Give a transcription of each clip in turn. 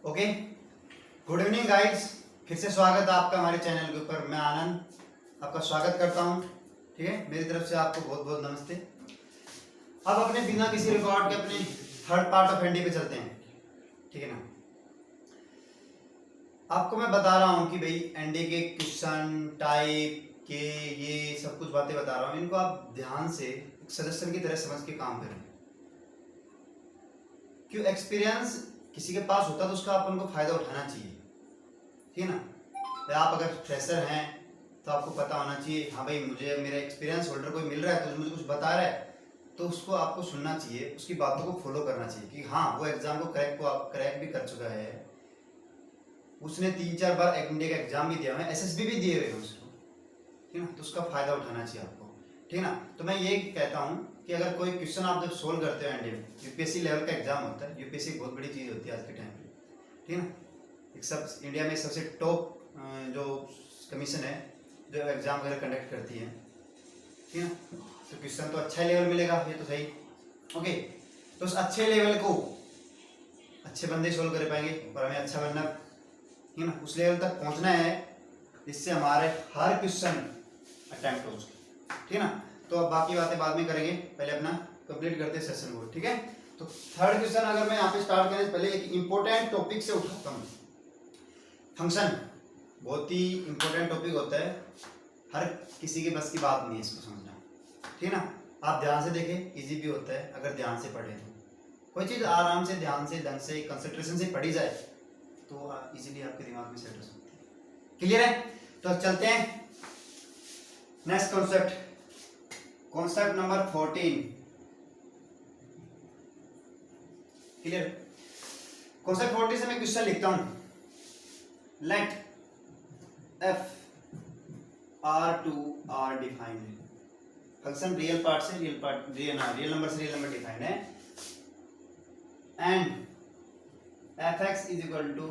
Okay, good evening guys. फिर से स्वागत है आपका हमारे चैनल के ऊपर। मैं आनंद आपका स्वागत करता हूँ। ठीक है, मेरी तरफ से आपको बहुत बहुत नमस्ते। अब अपने बिना किसी रिकॉर्ड के अपने थर्ड पार्ट ऑफ एनडी पे चलते हैं। ठीक है ना, आपको मैं बता रहा हूँ कि भाई एनडी के क्वेश्चन टाइप के ये सब कुछ बातें बता रहा हूँ, इनको आप ध्यान से एक सजेशन की तरह समझ के काम करें। क्यों, एक्सपीरियंस किसी के पास होता तो उसका अपन को फायदा उठाना चाहिए। ठीक है ना, आप अगर फ्रेशर हैं तो आपको पता होना चाहिए, हाँ भाई मुझे मेरा एक्सपीरियंस होल्डर कोई मिल रहा है तो मुझे कुछ बता रहा है तो उसको आपको सुनना चाहिए, उसकी बातों को फॉलो करना चाहिए कि हाँ वो एग्जाम को क्रैक भी कर चुका है, उसने 3-4 बार इंडिया का एग्जाम भी दिया है, एसएसबी भी दिए हुए हैं उसको। ठीक है ना, तो उसका फायदा उठाना चाहिए आपको। ठीक है ना, तो मैं ये कहता हूँ कि अगर कोई क्वेश्चन आप जब सोल्व करते हो एनडी में, यूपीएससी लेवल का एग्जाम होता है, यूपीएससी बहुत बड़ी चीज़ होती है आज के टाइम पे। ठीक है ना, एक सब इंडिया में सबसे टॉप जो कमीशन है जो एग्जाम वगैरह कंडक्ट करती है। ठीक है ना, तो क्वेश्चन तो अच्छा लेवल मिलेगा, ये तो सही। ओके, तो उस अच्छे लेवल को अच्छे बंदे सोल्व कर पाएंगे और हमें अच्छा बनना, ठीक है ना, उस लेवल तक पहुंचना है जिससे हमारे हर क्वेश्चन अटेम्प्ट हो सके। ठीक है ना, तो अब बाकी बातें बाद में करेंगे, पहले अपना कंप्लीट करते हैं सेशन को। ठीक है, तो थर्ड क्वेश्चन अगर मैं यहाँ पे स्टार्ट करने से पहले एक इंपॉर्टेंट टॉपिक से उठाता हूँ। फंक्शन बहुत ही इंपॉर्टेंट टॉपिक होता है, हर किसी के बस की बात नहीं है इसको समझना। ठीक है ना, आप ध्यान से देखें, इजी भी होता है अगर ध्यान से पढ़े तो। कोई चीज़ आराम से ध्यान से ढंग से कंसंट्रेशन से पढ़ी जाए तो इजीली आपके दिमाग में सेट हो सकती है। क्लियर है, तो चलते हैं next concept, concept number 14। Clear, concept 40 से मैं क्वेश्चन लिखता हूं। Let f R to R defined है, फंक्शन रियल पार्ट से रियल नंबर से रियल नंबर डिफाइंड है, and f x is equal to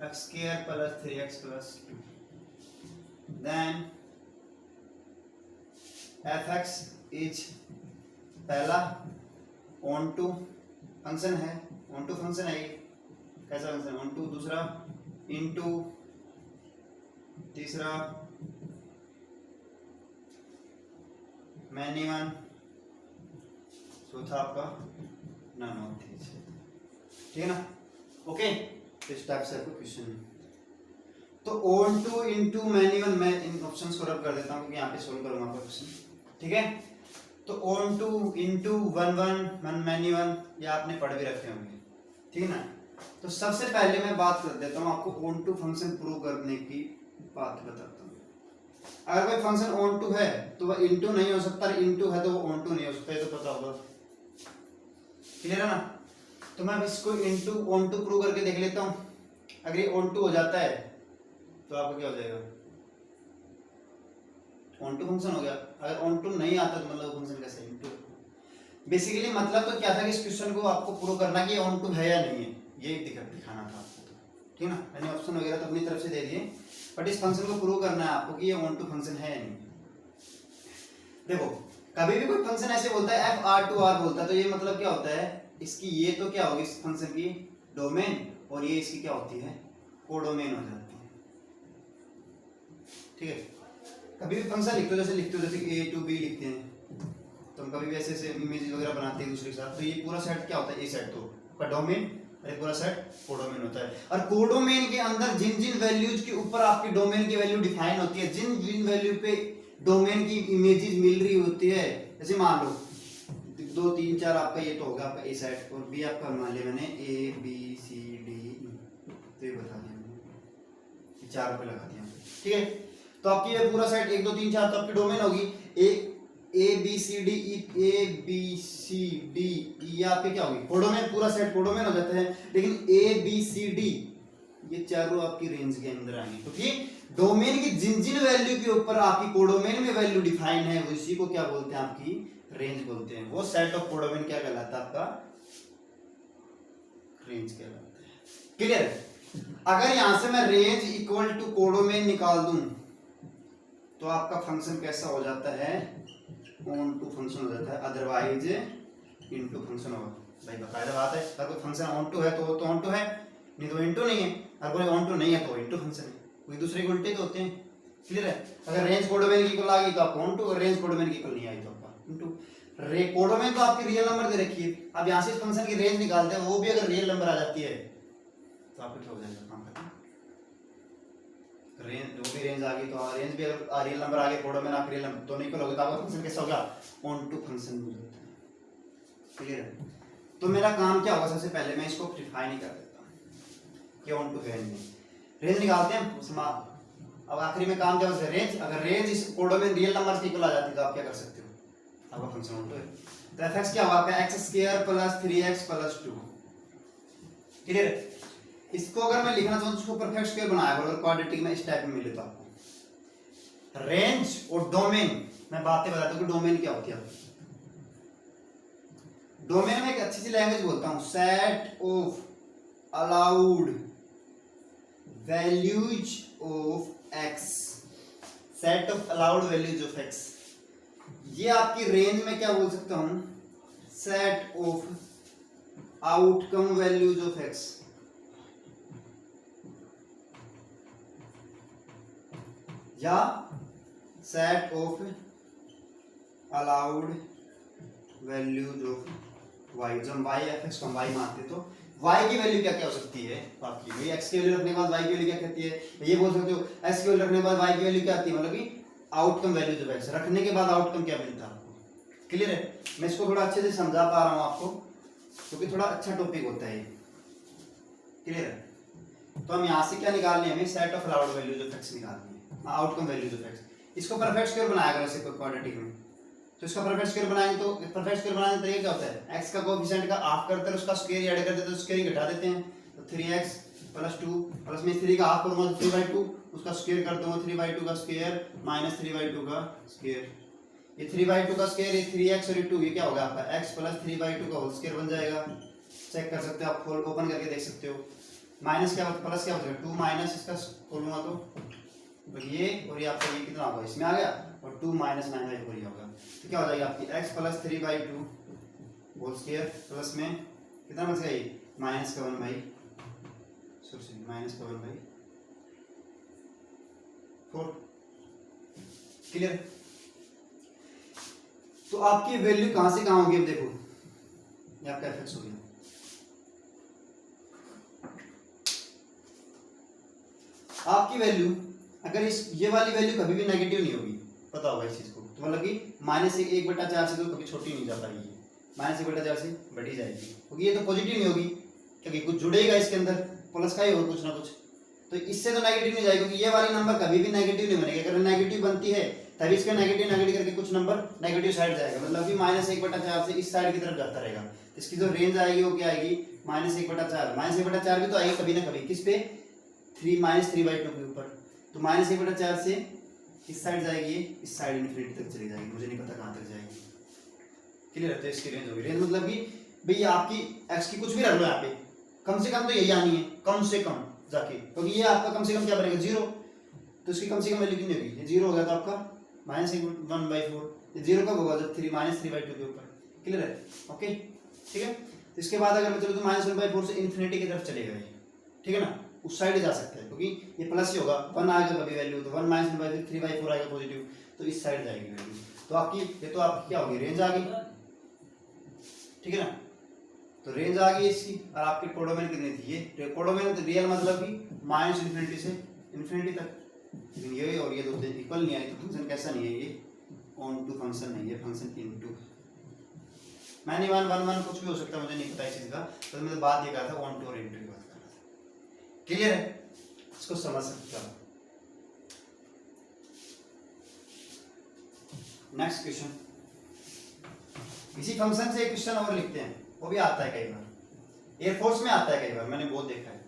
x square plus 3x plus 2, then f x is पहला onto function है, onto function है, कैसा function onto, दूसरा into, तीसरा many one, चौथा आपका नन ऑफ दीज। ठीक है ना, ओके, तो इस टाइप से आपको क्वेश्चन है। तो onto into many one, मैं इन ऑप्शंस को रब कर देता हूँ क्योंकि यहाँ पे सोल्व करूंगा आपका क्वेश्चन। ठीक है, तो onto into one many one, ये आपने पढ़ भी रखे होंगे। ठीक है ना, तो सबसे पहले मैं बात कर देता हूँ आपको ऑन टू फंक्शन प्रूव करने की बात बताता हूँ। अगर कोई फंक्शन ऑन टू है तो वह इनटू नहीं हो सकता, इनटू है तो वो ऑन टू नहीं हो सकता, ये तो पता होगा। क्लियर है ना, तो मैं इसको इनटू ऑन टू प्रूव करके देख लेता हूँ। अगर ये ऑन टू हो जाता है तो आपका क्या हो जाएगा, ऑन टू फंक्शन हो गया। अगर ऑन टू नहीं आता तो मतलब फंक्शन कैसे इनटू। बेसिकली मतलब तो क्या था कि इस क्वेश्चन को आपको प्रूव करना कि ऑन टू है या नहीं है, ये दिखाना था आपको। तो ठीक है ना, मैंने ऑप्शन वगैरह तो अपनी तरफ से दे दिए, बट इस फंक्शन को प्रूव करना है आपको कि ये ऑन टू फंक्शन है या नहीं। देखो, कभी भी कोई फंक्शन ऐसे बोलता है एफ आर टू आर बोलता है तो ये मतलब क्या होता है, इसकी ये तो क्या होगी इस फंक्शन की डोमेन, और ये इसकी क्या होती है कोडोमेन हो जाती है। ठीक है, कभी भी फंक्शन लिखते हो जैसे ए टू बी लिखते हैं तो हम कभी भी ऐसे इमेज वगैरह बनाते हैं दूसरे के साथ, तो ये पूरा सेट क्या होता है, ए सेट तो आपका डोमेन, और ये पूरा सेट कोडोमेन होता है। और कोडोमेन के अंदर जिन जिन वैल्यूज के ऊपर आपकी डोमेन की वैल्यू डिफाइन होती है, जिन जिन वैल्यू पे डोमेन की इमेजेस मिल रही होती है, जैसे मान लो 2 3 4 आपका ये तो होगा आपका ए सेट, और बी आपका मान लिया मैंने ए बी सी डी, तो ये बता दिया मैंने, 4 पे लगा दिया। ठीक है, तो आपकी ये पूरा सेट 1 2 3 4 तो आपकी डोमेन होगी ए बी सी डी ये आपके क्या होगी कोडोमेन, पूरा सेट कोडोमेन हो जाता है। लेकिन ए बी सी डी ये चारों आपकी रेंज के अंदर आएंगे, क्योंकि डोमेन की जिन जिन वैल्यू के ऊपर आपकी कोडोमेन में वैल्यू डिफाइन है उसी को क्या बोलते हैं, आपकी रेंज बोलते हैं। वो सेट ऑफ कोडोमेन क्या कहलाता है, आपका रेंज कहलाता है। क्लियर, अगर यहां से मैं रेंज इक्वल टू कोडोमेन निकाल दूं तो आपका फंक्शन कैसा हो जाता है, ऑन टू फंक्शन हो जाता है, अदरवाइज इनटू फंक्शन होगा। भाई बकायदा बात है, अगर कोई फंक्शन ऑन टू है तो ऑन टू है, नहीं तो इनटू नहीं है, अगर कोई ऑन टू नहीं है तो इनटू फंक्शन है, कोई दूसरे के उल्टे तो होते हैं। क्लियर है? अगर रेंज कोडोमेन की इक्वल आ गई तो आपको ऑन टू, और रेंज कोडोमेन की इक्वल नहीं आई तो आपका इनटू। कोडोमेन तो आपकी रियल नंबर दे रखी है, अब यहाँ से इस फंक्शन की रेंज निकालते हैं, वो भी अगर रियल नंबर आ जाती है तो आपको क्या हो जाएगा, काम खत्म। रेंज, जो भी रेंज आ गई तो रेंज भी अगर रियल नंबर आ गया, कोडोमेन आप रियल नंबर दोनों इक्वल हो गए तो आपका फंक्शन कैसा होगा, ऑन टू फंक्शन हो जाता है। क्लियर है? तो मेरा काम क्या होगा, सबसे पहले मैं इसको डिफाइन ही कर देता हूँ कि ऑन टू रेंज में रेंज निकालते हैं। अब आखिरी में काम क्या होता है, रेंज, अगर रेंज इस कोडोमेन रियल नंबर से इक्वल आ जाती है तो आप क्या कर सकते हो, आपका फंक्शन ऑन टू है। तो fx क्या होगा आपका, x² plus 3x plus 2। Clear है? इसको अगर मैं लिखना चाहूँ तो उसको परफेक्ट स्क्वायर बनाया अगर क्वाड्रेटिक में इस टाइप में मिले तो आपको रेंज और डोमेन, मैं बातें बताता हूँ कि डोमेन क्या होती है। डोमेन में एक अच्छी सी लैंग्वेज बोलता हूँ, set of allowed values of x, set of allowed values of x। ये आपकी रेंज में क्या बोल सकता हूं, set of outcome values of x, या set of allowed values of y। जब हम y f x को हम y मानते तो y की वैल्यू क्या क्या हो सकती है, तो आपकी भाई x की वैल्यू रखने के बाद y की वैल्यू क्या कहती है, ये बोल सकते हो x की वैल्यू रखने के बाद y की वैल्यू क्या आती है, मतलब कि आउटकम वैल्यूज ऑफ x, रखने के बाद आउटकम क्या मिलता है आपको। क्लियर है? मैं इसको थोड़ा अच्छे से समझा पा रहा हूँ आपको क्योंकि थोड़ा अच्छा टॉपिक होता है ये। क्लियर है? तो हम यहाँ से क्या निकालनी है, हमें set of allowed values of x निकालनी है, आउटकम वैल्यूज ऑफ x। इसको परफेक्ट स्क्वायर बनाया करो, इसे क्वाड्रेटिक में, तो इसका परफेक्ट स्क्वायर बनाएंगे तो परफेक्ट स्क्वायर बनाने का तरीका क्या होता है, x का कोएफिशिएंट का हाफ करते हैं, उसका स्क्वायर ऐड कर देते हैं, तो स्क्वायर ही घटा देते हैं। तो 3x प्लस 2 प्लस में 3 का हाफ करूंगा तो 3/2, उसका स्क्वायर कर दूंगा 3/2 का स्क्वायर माइनस 3/2 का स्क्वायर। ये 3/2 का स्क्वायर, ये 3x और ये 2, ये क्या होगा आपका x प्लस 3/2 का होल स्क्वायर बन जाएगा। चेक कर सकते हो आप, खोल ओपन करके देख सकते हो। माइनस क्या प्लस क्या हो जाएगा, 2 माइनस इसका खोलूंगा तो ये और ये आपका ये कितना होगा, इसमें आ गया, और 2 माइनस 9/4 ये होगा। तो क्या हो जाएगा आपकी x plus 3/2 whole square plus में कितना बच गया, ये माइनस का 1/4। क्लियर? तो आपकी वैल्यू कहां से कहां होगी, अब देखो ये आपका fx हो गया। आपकी वैल्यू अगर इस ये वाली वैल्यू कभी भी नेगेटिव नहीं होगी, पता होगा इस चीज को, तो मतलब कि -1/4 से तो कभी छोटी नहीं जा पाएगी, -1/4 से बढ़ी जाएगी, क्योंकि ये तो पॉजिटिव नहीं होगी, क्योंकि कुछ जुड़ेगा इसके अंदर, प्लस का ही होगा कुछ ना कुछ, तो इससे तो नेगेटिव नहीं जाएगी, क्योंकि ये वाली नंबर कभी भी नेगेटिव नहीं बनेगी। अगर नेगेटिव बनती है तभी इसका नेगेटिव नेगेटिव करके कुछ नंबर नेगेटिव साइड जाएगा, मतलब कि -1/4 से इस साइड की तरफ जाता रहेगा। इसकी जो रेंज आएगी वो क्या आएगी, -1/4, -1/4 भी तो आएगी कभी ना कभी, किस पे, 3/2 के ऊपर, तो -1/4 से इस साइड जाएगी, इस साइड इनफिनिटी तक चली जाएगी, मुझे नहीं पता कहाँ तक जाएगी। क्लियर है? तो इसकी रेंज होगी, रेंज मतलब कि भाई आपकी x की कुछ भी रख लो यहाँ पे, कम से कम तो यही आनी है, कम से कम जाके, क्योंकि ये आपका कम से कम क्या बनेगा, 0, तो इसकी कम से कम वैल्यू कितनी होगी, ये 0 हो गया तो आपका -1/4, ये 0 कब होगा, जब 3/2 के ऊपर। क्लियर है? ओके, ठीक है। तो इसके बाद अगर मैं चलूँ तो -1/4 से इन्फिनिटी की तरफ चलेगा ये, ठीक है ना, उस साइड ही जा सकते हैं, क्योंकि ये प्लस ही होगा, 1 आएगा कभी वैल्यू, तो 1 -1/4 3/4 आएगा पॉजिटिव, तो इस साइड जाएगी वैल्यू। तो आपकी ये तो आपकी क्या होगी, रेंज आ गई, ठीक है ना। तो रेंज आ गई इसकी, और आपकी कोडोमेन कितनी थी, ये कोडोमेन तो रियल मतलब कि -इन्फिनिटी से इन्फिनिटी तक, लेकिन ये और ये दो इक्वल नहीं आई, तो फंक्शन कैसा नहीं है, ये ऑन टू फंक्शन नहीं है, फंक्शन इनटू। मैंने 1 कुछ भी हो सकता है, मुझे नहीं पता इस चीज का, तो मैंने बात ये कहा था ऑन टू और इनटू की बात कर रहा था। क्लियर है? इसको समझ सकते हो। नेक्स्ट क्वेश्चन, इसी फंक्शन से एक क्वेश्चन और लिखते हैं, वो भी आता है कई बार, एयरफोर्स में आता है कई बार, मैंने बहुत देखा है।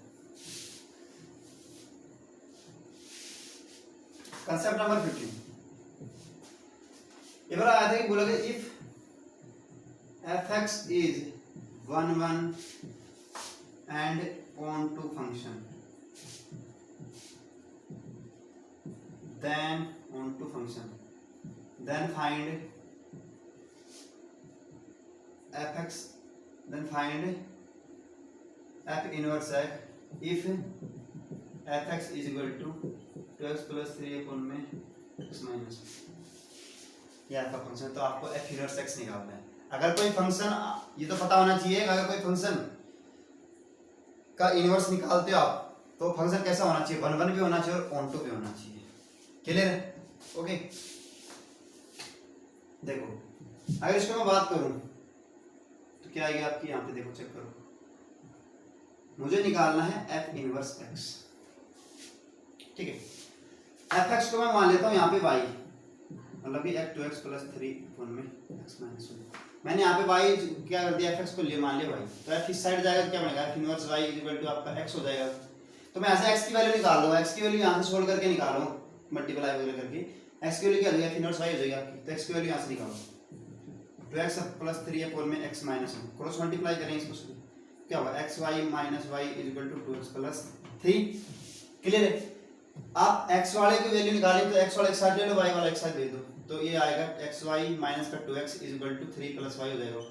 कंसेप्ट नंबर 15, ये बार आया था कि बोला गया if fx is 1 1 and on to function, then on to function, then find fx, then find f inverse x if f x is equal to 2x plus 3 अपन में x माइनस, ये आपका फंक्शन है, तो आपको एफ इनवर्स एक्स निकालना है। अगर कोई फंक्शन, ये तो पता होना चाहिए, अगर कोई फंक्शन का इनवर्स निकालते हो आप तो फंक्शन कैसा होना चाहिए, 1 1 भी होना चाहिए और ऑन टू भी होना चाहिए। क्लियर है? ओके, देखो अगर इसको मैं बात करूं तो क्या आएगी आपकी, यहाँ पे देखो चेक करो, मुझे निकालना है एफ इनवर्स एक्स। ठीक है, एफ एक्स को मैं मान लेता हूँ यहाँ पे y, मतलब कि एफ 2x प्लस 3 वन में x माइनस 1। मैंने यहाँ पे y क्या कर दिया, एफ एक्स को लिए मान लिया y, तो f इस साइड जाएगा तो क्या बनेगा, f inverse y equal to आपका x हो जाएगा। तो मैं ऐसे x की वैल्यू निकाल लूँ, x की वैल्यू यहाँ से सोल्व करके निकालो, मल्टीप्लाई वगैरह करके x की वैल्यू क्या हो जाएगी, एफ इनवर्स y हो जाएगी आपकी। तो x की वैल्यू यहाँ से निकालो, 2x प्लस 3 अपॉन में x माइनस 1, क्रॉस मल्टीप्लाई करें इसको, क्या होगा xy minus y is equal to 2x plus 3। Clear है? आप x वाले की वैल्यू निकालें तो x वाला एक साइड ले लो, y वाला एक साइड दे दो, तो ये आएगा xy माइनस का 2x is equal to 3 plus y हो जाएगा।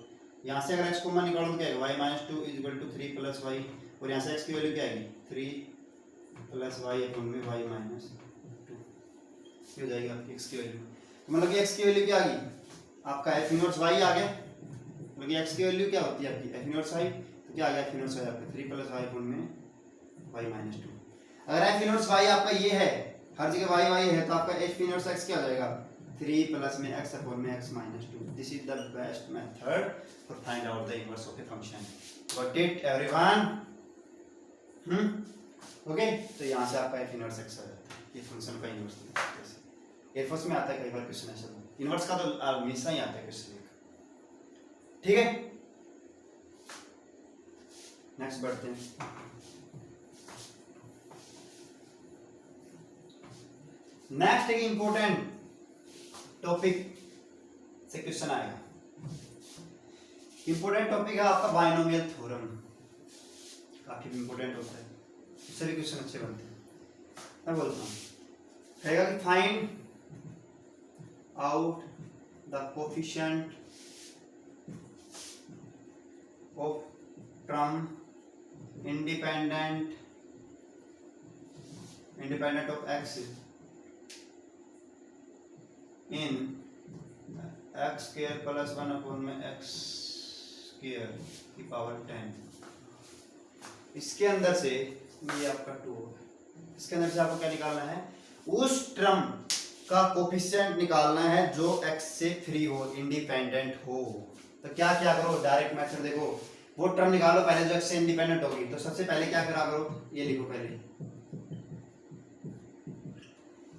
यहाँ से अगर x को मैं निकालूं तो क्या आएगा, y minus 2 is equal to 3 plus y, और यहाँ से x की वैल्यू क्या आएगी, 3 प्लस y अपॉन में y माइनस 2, ये हो जाएगी आपकी x की वैल्यू। तो मतलब कि x की वैल्यू क्या आ गई आपका, f इनवर्स y आ गया, मतलब कि x की वैल्यू क्या होती है आपकी, f इनवर्स y, तो क्या आ गया f इनवर्स y आपका 3 प्लस y अपॉन में y माइनस 2। अगर f इनवर्स y आपका ये है, हर जगह y y है, तो आपका f इनवर्स x क्या हो जाएगा, 3 प्लस में x अपॉन में x minus 2। This is the best method for find out the inverse of a function. Got it everyone? Okay, तो यहाँ से आपका f इनवर्स x आ जाता है, ये फंक्शन का इनवर्स है। एयरफोर्स में आता है कई बार क्वेश्चन ऐसा, इनवर्स का तो हमेशा ही आता है क्वेश्चन। ठीक है, नेक्स्ट बढ़ते हैं। नेक्स्ट एक इंपॉर्टेंट टॉपिक से क्वेश्चन आएगा। इंपॉर्टेंट टॉपिक है आपका बायनोमियल थ्योरम, काफी इंपॉर्टेंट होता है, इससे भी क्वेश्चन अच्छे बनते हैं। मैं बोलता हूँ रहेगा कि find out the coefficient of term independent of x in x square plus 1 upon में x square की पावर 10। इसके अंदर से ये आपका 2 है, इसके अंदर से आपको क्या निकालना है, उस टर्म का कोफिशिएंट निकालना है जो x से फ्री हो, इंडिपेंडेंट हो। तो क्या क्या करो, डायरेक्ट मेथड देखो, वो टर्म निकालो पहले जो x से इंडिपेंडेंट होगी। तो सबसे पहले क्या करा करो, ये लिखो,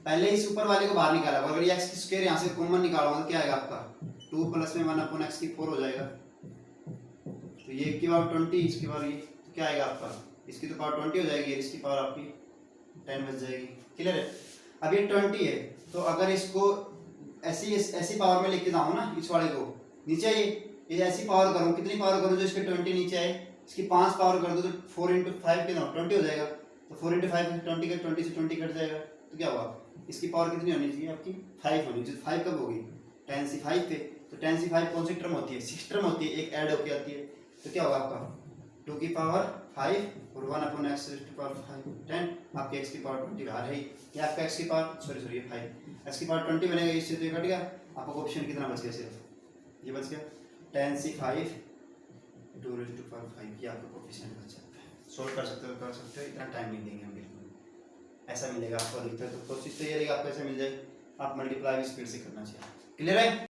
पहले इस ऊपर वाले को बाहर निकाला, अगर ये x की स्क्वायर यहाँ से कॉमन निकालोगे तो क्या आएगा आपका 2 प्लस में 1 अपॉन x की 4 हो जाएगा। तो ये की पावर 20, इसकी पावर ये, तो क्या आएगा आपका, इसकी तो पावर 20 हो जाएगी, इसकी पावर आपकी 10 बच जाएगी। क्लियर है? अब ये 20 है, तो अगर इसको ऐसी पावर में लेके जाऊँ ना, इस वाले को नीचे ये ऐसी पावर करूँ, कितनी पावर करूँ जो इसके 20 नीचे आए, इसकी 5 पावर कर दो तो 4 × 5 कितना 20 हो जाएगा। तो 4 × 5 20 का 20 से 20 कट जाएगा, तो क्या होगा, इसकी पावर कितनी होनी चाहिए आपकी 5 होनी चाहिए। 5 कब होगी, 10 से 5 पे, तो 10 से 5 कौन सी टर्म होती है, 6 टर्म होती है, एक ऐड होके आती है। तो क्या होगा आपका 2 की पावर 5 और 1 अपॉन x की पावर 10, आपके x की पावर 20 बाहर है, ये आपका x की पावर सॉरी 5 x की पावर 20 बनेगा, इससे तो ये कट गया, आपका ऑप्शन कितना बच गया, सिर्फ ये बच गया 10 से 5 2 raised to power 5, ये आपका कोफिशिएंट बच जाता है। सोल्व कर सकते हो, इतना टाइम नहीं देंगे हम, बिल्कुल ऐसा मिलेगा आपको अधिकतर। तो कोशिश तो ये रहेगी आपको ऐसा मिल जाए, आप मल्टीप्लाई भी स्पीड से करना चाहिए। क्लियर है?